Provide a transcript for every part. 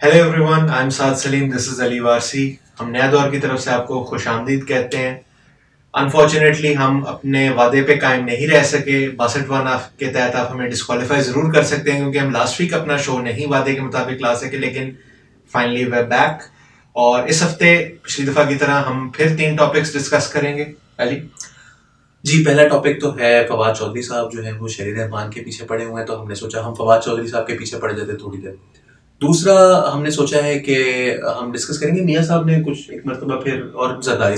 Hello everyone, I am Saad Salim, this is Ali Warsi. हम नया दौर की तरफ से आपको खुशामदीद कहते हैं। अनफॉर्चुनेटली हम अपने वादे पे कायम नहीं रह सके। 62 के तहत आप हमें डिस्क्वालीफाई जरूर कर सकते हैं क्योंकि हम लास्ट वीक अपना शो नहीं वादे के मुताबिक ला सके, लेकिन फाइनली वे बैक। और इस हफ्ते पिछली दफा की तरह हम फिर 3 टॉपिक्स डिस्कस करेंगे। अली जी, पहला टॉपिक तो है फवाद चौधरी साहब जो है वो शरीर रहमान के पीछे पड़े हुए हैं, तो हमने सोचा हम फवाद चौधरी साहब के पीछे पड़ जाते थोड़ी देर। दूसरा हमने सोचा है कि हम डिस्कस करेंगे मियाँ साहब ने कुछ एक मरतबा फिर, और जरदारी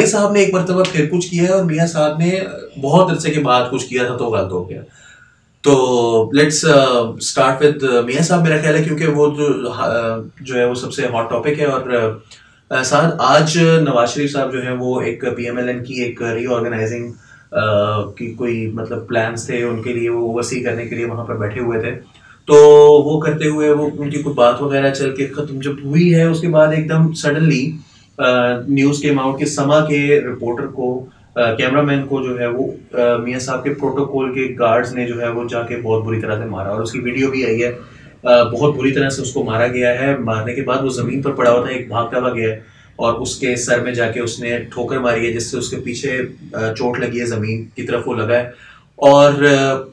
साहब ने एक मरतबा फिर कुछ किया है, और मियाँ साहब ने बहुत अरसे के बाद कुछ किया था तो गलत हो गया। तो लेट्स स्टार्ट विद मियाँ साहब। मेरा ख्याल है क्योंकि वो जो है वो सबसे हॉट टॉपिक है। और साथ आज नवाज शरीफ साहब जो है वो एक PMLN की एक रीऑर्गेनाइजिंग की कोई मतलब प्लान्स थे उनके लिए, वो ओवरसी करने के लिए वहां पर बैठे हुए थे। तो वो करते हुए वो उनकी कुछ बात वगैरह चल के खत्म जब हुई है, उसके बाद एकदम सडनली न्यूज केम आउट के समा के रिपोर्टर को, कैमरामैन को जो है वो मियाँ साहब के प्रोटोकॉल के गार्ड्स ने जो है वो जाके बहुत बुरी तरह से मारा, और उसकी वीडियो भी आई है। बहुत बुरी तरह से उसको मारा गया है। मारने के बाद वो जमीन पर पड़ा हुआ था, एक भागता हुआ गया है और उसके सर में जाके उसने ठोकर मारी है, जिससे उसके पीछे चोट लगी है, जमीन की तरफ वो लगा है। और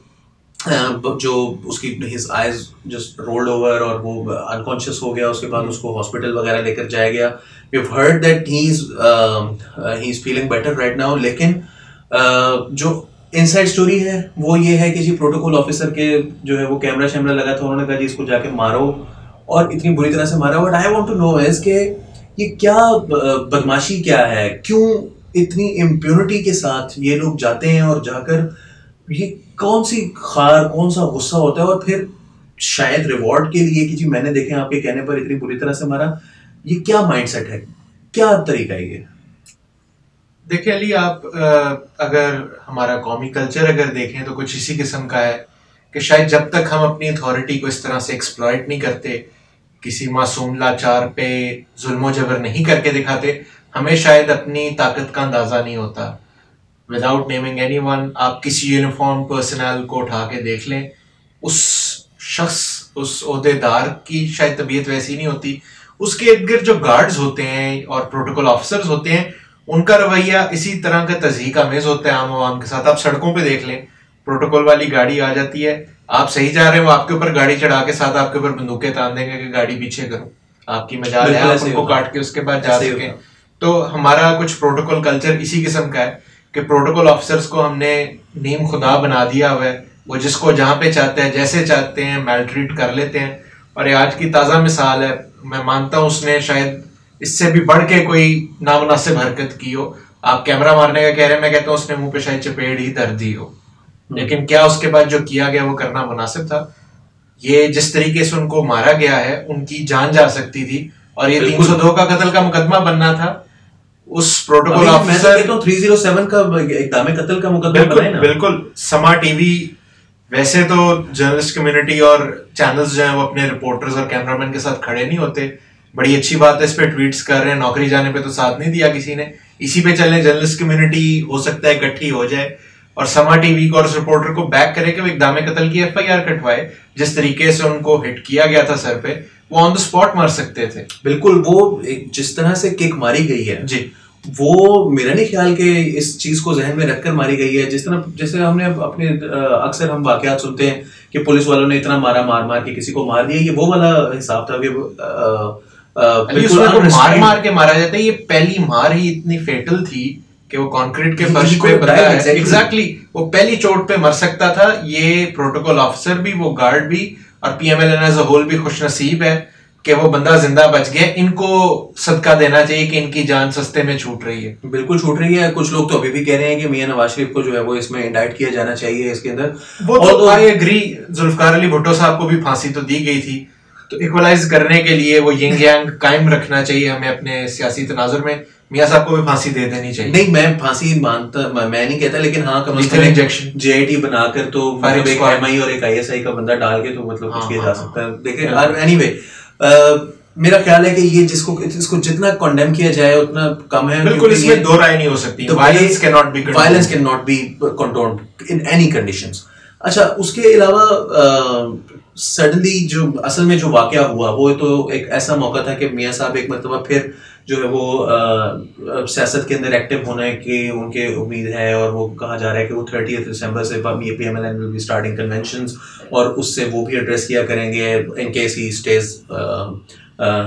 जो उसकी his eyes just rolled over और वो अनकॉन्शियस हो गया। उसके बाद उसको हॉस्पिटल वगैरह लेकर जाया गया। We have heard that he is feeling better right now. लेकिन जो इनसाइड स्टोरी है वो ये है कि जी प्रोटोकॉल ऑफिसर के जो है वो कैमरा शैमरा लगा था, उन्होंने कहा जी इसको जाके मारो, और इतनी बुरी तरह से मारा। But I want to know is के ये क्या बदमाशी क्या है, क्यों इतनी इम्प्यूनिटी के साथ ये लोग जाते हैं, और जाकर ये कौन सी खार, कौन सा गुस्सा होता है, और फिर शायद रिवॉर्ड के लिए कि जी मैंने देखे आपके कहने पर इतनी बुरी तरह से मारा। ये क्या माइंडसेट है, क्या तरीका है ये? देखिए अली, आप अगर हमारा कौमी कल्चर अगर देखें तो कुछ इसी किस्म का है कि शायद जब तक हम अपनी अथॉरिटी को इस तरह से एक्सप्लॉइट नहीं करते, किसी मासूम लाचार पे जुल्म जबर नहीं करके दिखाते, हमें शायद अपनी ताकत का अंदाजा नहीं होता। विदाउट नेमिंग एनीवन, आप किसी यूनिफॉर्म पर्सनल को उठा के देख लें, उस शख्स, उस ओहदेदार की शायद तबीयत वैसी नहीं होती। उसके इर्द गिर्द जो गार्ड्स होते हैं और प्रोटोकॉल ऑफिसर्स होते हैं, उनका रवैया इसी तरह का तज़हीक आमेज होता है आम आवाम के साथ। आप सड़कों पे देख लें, प्रोटोकॉल वाली गाड़ी आ जाती है, आप सही जा रहे हो, आपके ऊपर गाड़ी चढ़ा के साथ आपके ऊपर बंदूकें तान देंगे कि गाड़ी पीछे करो, आपकी मजाल है, आप उनको काट के उसके बाद जा सकें। तो हमारा कुछ प्रोटोकॉल कल्चर इसी किस्म का है कि प्रोटोकॉल ऑफिसर्स को हमने नीम खुदा बना दिया हुआ है। वो जिसको जहां पे चाहते हैं, जैसे चाहते हैं, मैलट्रीट कर लेते हैं। और ये आज की ताज़ा मिसाल है। मैं मानता हूँ उसने शायद इससे भी बढ़ के कोई नामुनासिब हरकत की हो। आप कैमरा मारने का कह रहे हैं, मैं कहता हूँ उसने मुंह पे शायद चपेट ही दर्द दी हो, लेकिन क्या उसके बाद जो किया गया वो करना मुनासिब था? ये जिस तरीके से उनको मारा गया है, उनकी जान जा सकती थी, और ये 302 का कत्ल का मुकदमा बनना था। उस प्रोटोकॉल ऑफिसर 307 का इक़दाम कत्ल का मुकदमा बनाए ना। बिल्कुल। समा टीवी, वैसे तो जर्नलिस्ट कम्युनिटी और चैनल्स जो हैं वो अपने रिपोर्टर्स और कैमरामैन के साथ खड़े नहीं होते। बड़ी अच्छी बात है, इस पे ट्वीट्स कर रहे हैं। नौकरी जाने पे तो साथ नहीं दिया किसी ने, इसी पे चलने जर्नलिस्ट कम्युनिटी हो सकता है इकट्ठी हो जाए और समा टीवी को और उस रिपोर्टर को बैक करे कि वो इक़दाम कत्ल की FIR कटवाए। जिस तरीके से उनको हिट किया गया था सर पे, वो ऑन द स्पॉट मर सकते थे। बिल्कुल। वो जिस तरह से किक मारी गई है जी, वो मेरा नहीं ख्याल कि इस चीज को जहन में रखकर मारी गई है। जिस तरह जैसे हमने अपने अक्सर हम वाकयात सुनते हैं कि पुलिस वालों ने इतना मारा, मार मार के किसी को मार दिया, ये वो वाला हिसाब था कि बिल्कुल मार मार के मारा जाता है। ये पहली मार ही इतनी फेटल थी कि वो कंक्रीट के फर्श पे बंदा है, एग्जैक्टली वो पहली चोट पे मर सकता था। ये प्रोटोकॉल ऑफिसर भी, वो गार्ड भी, और PMLN एज अ होल भी खुशनसीब है कि वो बंदा जिंदा बच गया। इनको सदका देना चाहिए कि इनकी जान सस्ते में छूट रही है। बिल्कुल छूट रही है। कुछ लोग तो अभी भी कह रहे हैं कि मियां नवाज शरीफ को जो है वो इसमें इंडाइट किया जाना चाहिए इसके अंदर। वो तो आई एग्री। जुल्फकार अली भुट्टो साहब को भी फांसी तो दी गई थी, तो इक्वलाइज करने के लिए वो यिंग यांग कायम रखना चाहिए हमें अपने सियासी तनाजुर में। मियां साहब को भी फांसी दे देनी चाहिए। नहीं, मैं फांसी मानता, मैं नहीं कहता, लेकिन हाँ कम से कम इंजेक्शन JIT बनाकर तो मतलब एक MI और एक ISI का बंदा डाल के तो मतलब कुछ किया जा सकता है। देखिए एनीवे, मेरा ख्याल है कि ये इसको जितना कंडेम किया जाए उतना कम है। बिल्कुल, इसमें दो राय नहीं हो सकती। Violence can not be condoned in any conditions. अच्छा, उसके अलावा सडनली जो असल में जो वाकया हुआ वो तो एक ऐसा मौका था कि मियाँ साहब एक मरतबा फिर जो है वो सियासत के अंदर एक्टिव होने की उनके उम्मीद है, और वो कहा जा रहा है कि वो 30 दिसंबर से PMLN will be starting conventions, और उससे वो भी एड्रेस किया करेंगे in case he stage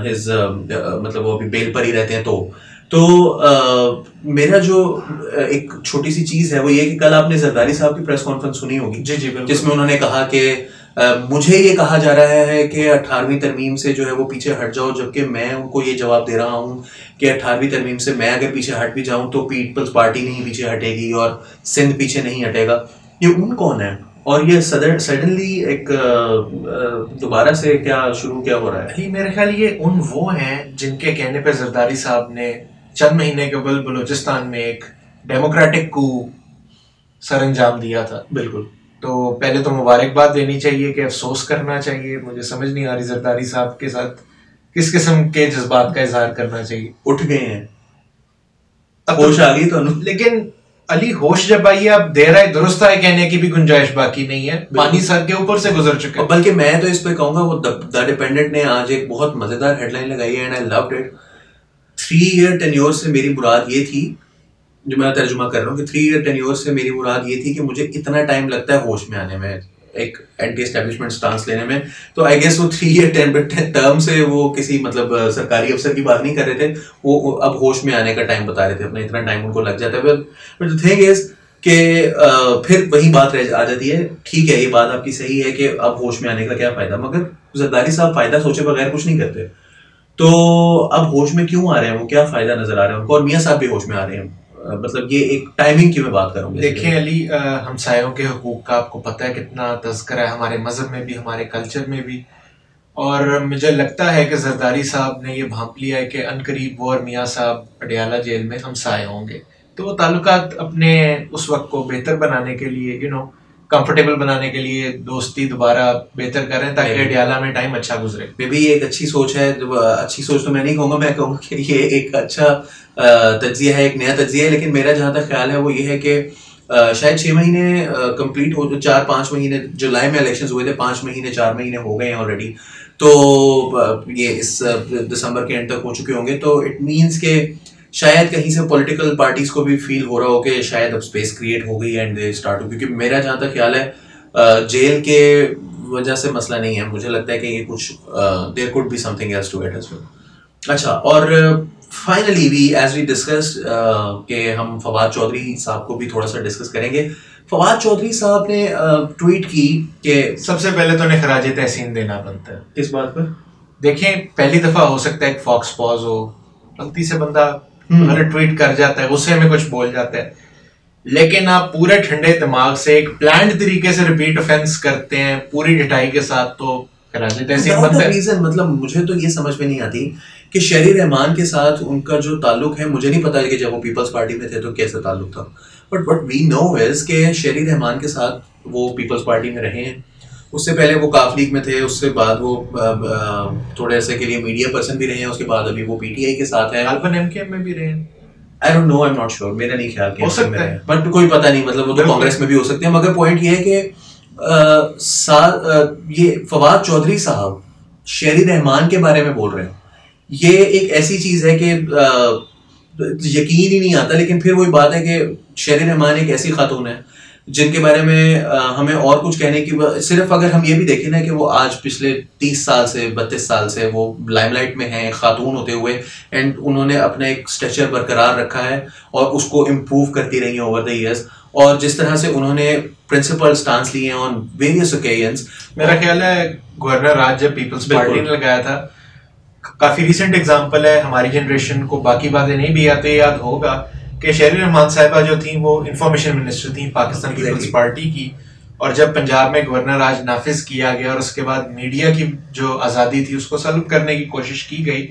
his मतलब वो अभी बेल पर ही रहते हैं। तो मेरा जो एक छोटी सी चीज है वो ये कि कल आपने जरदारी साहब की प्रेस कॉन्फ्रेंस सुनी होगी, जी जी बिल्कुल, जिसमें उन्होंने कहा कि मुझे ये कहा जा रहा है कि 18वीं तरमीम से जो है वो पीछे हट जाओ, जबकि मैं उनको ये जवाब दे रहा हूँ कि 18वीं तरमीम से मैं अगर पीछे हट भी जाऊं तो पीपल्स पार्टी नहीं पीछे हटेगी और सिंध पीछे नहीं हटेगा। ये उन कौन है और ये सडनली एक दोबारा से क्या शुरू क्या हो रहा है? मेरे ख्याल ये उन वो हैं जिनके कहने पे जरदारी साहब ने चंद महीने कबल बलूचिस्तान में एक डेमोक्रेटिक कू सर अंजाम दिया था। बिल्कुल। तो पहले तो मुबारकबाद देनी चाहिए कि अफसोस करना चाहिए, मुझे समझ नहीं आ रही जरदारी साहब के साथ किस किस्म के जज्बात का इजहार करना चाहिए। उठ गए हैं, होश आ गई तो। लेकिन अली होश जब आई है, अब देर आए दुरुस्त आए कहने की भी गुंजाइश बाकी नहीं है, पानी सर के ऊपर से गुजर चुके हैं। बल्कि मैं तो इस पे कहूंगा वो द डिपेंडेंट ने आज एक बहुत मजेदार हेडलाइन लगाई है and I loved it. 3 year tenure से मेरी मुराद ये थी, जो मैं तर्जुमा कर रहा हूँ कि 3 ईयर टेन्योर से मेरी मुराद ये थी कि मुझे इतना टाइम लगता है होश में आने में, एक एंटी एस्टेब्लिशमेंट स्टांस लेने में। तो आई गेस वो 3 ईयर टर्म से वो किसी मतलब सरकारी अफसर की बात नहीं कर रहे थे, वो अब होश में आने का टाइम बता रहे थे, अपना इतना टाइम उनको लग जाता है। बट द थिंग इज कि फिर वही बात आ जाती है, ठीक है ये बात आपकी सही है कि अब होश में आने का क्या फायदा, मगर जरदारी साहब फायदा सोचे बगैर कुछ नहीं करते। तो अब होश में क्यों आ रहे हैं वो, क्या फायदा नजर आ रहा है उनको, और मियाँ साहब भी होश में आ रहे हैं, मतलब ये एक टाइमिंग की मैं बात करूंगा। देखिए अली, हमसायों के हुकूक का आपको पता है कितना तज़किरा है हमारे मजहब में भी, हमारे कल्चर में भी, और मुझे लगता है कि जरदारी साहब ने ये भांप लिया है कि अनकरीब वो और मियाँ साहब पटियाला जेल में हमसाए होंगे। तो वो ताल्लुकात अपने उस वक्त को बेहतर बनाने के लिए कंफर्टेबल बनाने के लिए दोस्ती दोबारा बेहतर करें ताकि अडियाला में टाइम अच्छा गुजरे। मे भी ये एक अच्छी सोच है, अच्छी सोच तो मैं नहीं कहूँगा, मैं कहूँगा कि ये एक अच्छा तज्जिया है, एक नया तज्जिया है। लेकिन मेरा जहाँ तक ख्याल है वो ये है कि शायद 6 महीने कंप्लीट हो, 4-5 महीने, जुलाई में इलेक्शंस हुए थे, 5 महीने 4 महीने हो गए हैं ऑलरेडी, तो ये इस दिसंबर के एंड तक हो चुके होंगे। तो इट मीन्स के शायद कहीं से पॉलिटिकल पार्टीज को भी फील हो रहा हो कि शायद अब स्पेस क्रिएट हो गई एंड दे स्टार्ट हो, क्योंकि मेरा जहाँ तक ख्याल है जेल के वजह से मसला नहीं है, मुझे लगता है कि ये कुछ there could be something else to it as well. अच्छा, और finally we as we discussed कि हम फवाद चौधरी साहब को भी थोड़ा सा डिस्कस करेंगे। फवाद चौधरी साहब ने ट्वीट की कि सबसे पहले तो उन्हें खराज तहसीन देना बनता है। इस बात पर देखें, पहली दफा हो सकता है एक फॉक्स पॉज हो, गलती से बंदा ट्वीट कर जाता है, गुस्से में कुछ बोल जाता है, लेकिन आप पूरे ठंडे दिमाग से एक प्लान्ड तरीके से रिपीट ऑफेंस करते हैं पूरी डिटाई के साथ, तो खराज तहसीन बनता है। रीजन मतलब मुझे तो ये समझ में नहीं आती कि शहरी रहमान के साथ उनका जो ताल्लुक है, मुझे नहीं पता कि जब वो पीपल्स पार्टी में थे तो कैसा ताल्लुक था, but what we know is के शहरी रहमान के साथ वो पीपल्स पार्टी में रहे हैं, उससे पहले वो काफ लीग में थे, उसके बाद वो थोड़े ऐसे के लिए मीडिया पर्सन भी रहे हैं, उसके बाद अभी वो पीटीआई के साथ है, अल्बन एमकेएम में भी रहे हैं। I don't know, I am not sure, मेरा नहीं ख्याल कि हो सकता है, बट कोई पता नहीं, मतलब वो तो कांग्रेस में भी हो सकते हैं। मगर पॉइंट ये है कि ये फवाद चौधरी साहब शहरी रहमान के बारे में बोल रहे हैं, ये एक ऐसी चीज है कि यकीन ही नहीं आता। लेकिन फिर वही बात है कि शहरी रहमान एक ऐसी खातून है जिनके बारे में हमें और कुछ कहने की, सिर्फ अगर हम ये भी देखें ना कि वो आज पिछले 30 साल से 32 साल से वो लाइमलाइट में हैं खातून होते हुए, एंड उन्होंने अपना एक स्ट्रक्चर बरकरार रखा है और उसको इम्प्रूव करती रही है ओवर द ईयर्स, और जिस तरह से उन्होंने प्रिंसिपल स्टांस लिए ऑन वेरियस ओकेजन्स। मेरा ख्याल है गवर्नर राज जब पीपल्स पार्टी ने लगाया था, काफी रिसेंट एग्जांपल है, हमारी जनरेशन को बाकी बातें नहीं भी आते, याद होगा कि शहरी रहमान साहिबा जो थी वो इंफॉर्मेशन मिनिस्टर थी पाकिस्तान पीपल्स पार्टी की, और जब पंजाब में गवर्नर राज नाफिज किया गया और उसके बाद मीडिया की जो आज़ादी थी उसको सल्ब करने की कोशिश की गई,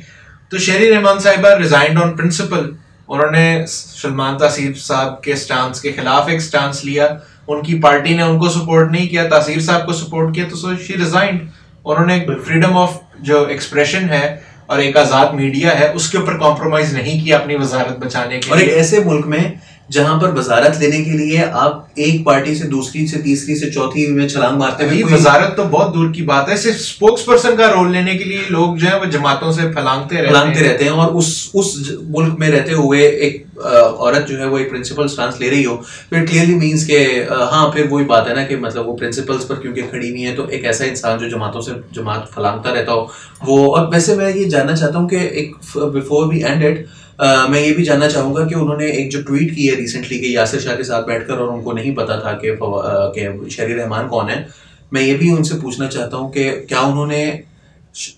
तो शहरी रहमान साहिबा रिजाइंड ऑन प्रिंसिपल। उन्होंने सलमान तासीर साहब के स्टांस के खिलाफ एक स्टांस लिया, उनकी पार्टी ने उनको सपोर्ट नहीं किया, तासीर साहब को सपोर्ट किया, तो सो शी रिजाइंड। उन्होंने फ्रीडम ऑफ जो एक्सप्रेशन है और एक आजाद मीडिया है उसके ऊपर कॉम्प्रोमाइज नहीं किया अपनी वजारत बचाने के और एक ऐसे मुल्क में जहां पर वजारत लेने के लिए आप एक पार्टी से दूसरी से तीसरी से चौथी में छलांग मारते हुए वजारत तो बहुत दूर की बात है, सिर्फ स्पोक्स पर्सन का रोल लेने के लिए लोग जो है वो जमातों से फैलांगते रहते हैं। और उस मुल्क में रहते हुए एक औरत जो है वो एक प्रिंसिपल स्टांस ले रही हो, फिर क्लियरली मीन्स के हाँ, फिर वही बात है ना कि मतलब वो प्रिंसिपल्स पर क्योंकि खड़ी हुई है, तो एक ऐसा इंसान जो जमातों से जमात फैलांगता रहता हो वो। और वैसे मैं ये जानना चाहता हूँ कि एक बिफोर वी एंड इट, मैं ये भी जानना चाहूंगा कि उन्होंने एक जो ट्वीट की है रिसेंटली कि यासिर शाह के साथ बैठकर, और उनको नहीं पता था कि शहरी रहमान कौन है, मैं ये भी उनसे पूछना चाहता हूँ कि क्या उन्होंने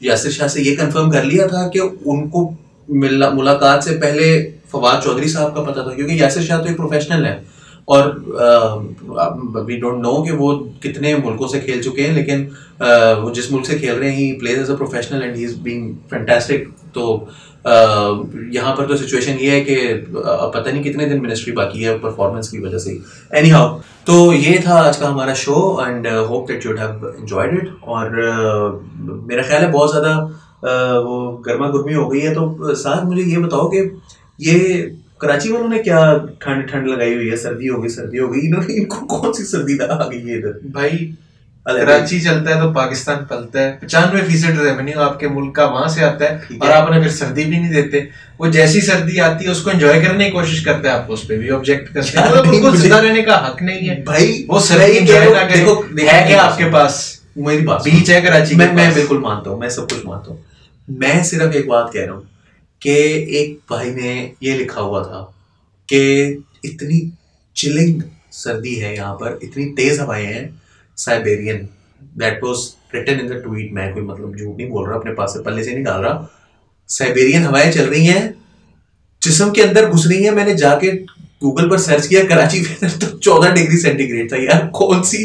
यासिर शाह से ये कंफर्म कर लिया था कि उनको मुलाकात से पहले फवाद चौधरी साहब का पता था? क्योंकि यासिर शाह तो एक प्रोफेशनल है और वी डोंट नो कि वो कितने मुल्कों से खेल चुके हैं, लेकिन वो जिस मुल्क से खेल रहे हैं he plays as a professional and he is being fantastic. तो यहाँ पर तो सिचुएशन ये है कि पता नहीं कितने दिन मिनिस्ट्री बाकी है परफॉर्मेंस की वजह से। एनी हाउ, तो ये था आज का हमारा show and hope that you have enjoyed it. और मेरा ख्याल है बहुत ज़्यादा वो गर्मा गर्मी हो गई है, तो साथ मुझे ये बताओ कि ये कराची वालों ने क्या ठंड ठंड लगाई हुई है, सर्दी हो गई, इनको कौन सी सर्दी आ गई है इधर? भाई कराची चलता है तो पाकिस्तान पलता है। 95% रेवेन्यू आपके मुल्क का वहां से आता है और आप उन्हें फिर सर्दी भी नहीं देते। वो जैसी सर्दी आती है उसको एंजॉय करने की कोशिश करते हैं, आप उस पर भी ऑब्जेक्ट करते हैं। मतलब उनको जिंदा रहने का हक नहीं है भाई, वो सर्दी एंजॉय ना करें। है क्या आपके पास? मेरी बात बीच है कराची में, मैं बिल्कुल मानता हूँ, मैं सब कुछ मानता हूँ। मैं सिर्फ एक बात कह रहा हूँ कि एक भाई ने ये लिखा हुआ था कि इतनी चिलिंग सर्दी है यहाँ पर, इतनी तेज हवाएं हैं, Siberian, that was written in the tweet. मैं कोई मतलब झूठ नहीं बोल रहा, अपने पास से पल्ले से नहीं डाल रहा। साइबेरियन हवाएं चल रही हैं, जिस्म के अंदर घुस रही हैं। मैंने जाके गूगल पर सर्च किया, कराची में तो 14 डिग्री सेंटीग्रेड था। यार कौन सी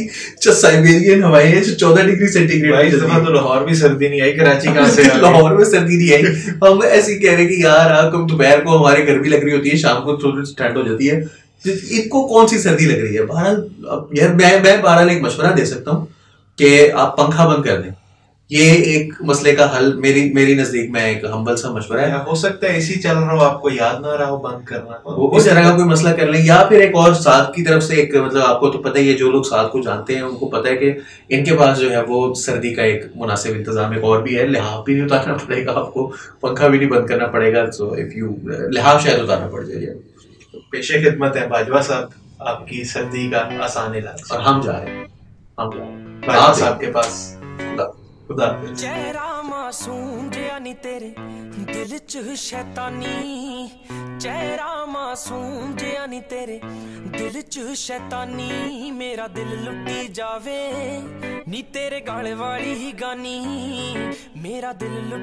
साइबेरियन हवाएं हैं जो 14 डिग्री सेंटीग्रेड? इस दफा तो लाहौर भी सर्दी नहीं आई, कराची कहां से? लाहौर में सर्दी नहीं आई। हम ऐसे कह रहे कि यार दोपहर को हमारे गर्मी लग रही होती है, शाम को थोड़ी ठंड हो जाती है, इनको कौन सी सर्दी लग रही है? बहरहाल यार मैं बहरहाल एक मशवरा दे सकता हूँ कि आप पंखा बंद कर दें। ये एक मसले का हल मेरी नजदीक में एक हम्बल सा मशवरा है। हो सकता है इसी चल रहा हो, आपको याद ना रहा हो बंद करना, वो इस तरह का कोई मसला कर लें। या फिर एक और साथ की तरफ से एक, मतलब आपको तो पता ही है, जो लोग साथ को जानते हैं उनको पता है कि इनके पास जो है वो सर्दी का एक मुनासिब इंतजाम एक और भी है। लिहाफ भी नहीं उतारना पड़ेगा आपको, पंखा भी नहीं बंद करना पड़ेगा। सो इफ यू लिहाफ शायद उतारना पड़ जाए। पेशे खिदमत है बाजवा साहब, आपकी सर्दी का आसान इलाज। और हम जा रहे हैं बाजवा साहब के पास। खुदा चेहरा मासूम जिया नी तेरे दिल च शैतानी, चेहरा मासूम जिया नी तेरे दिल च शैतानी। मेरा दिल लुटी जावे नी तेरे गाल वाली ही गानी, मेरा दिल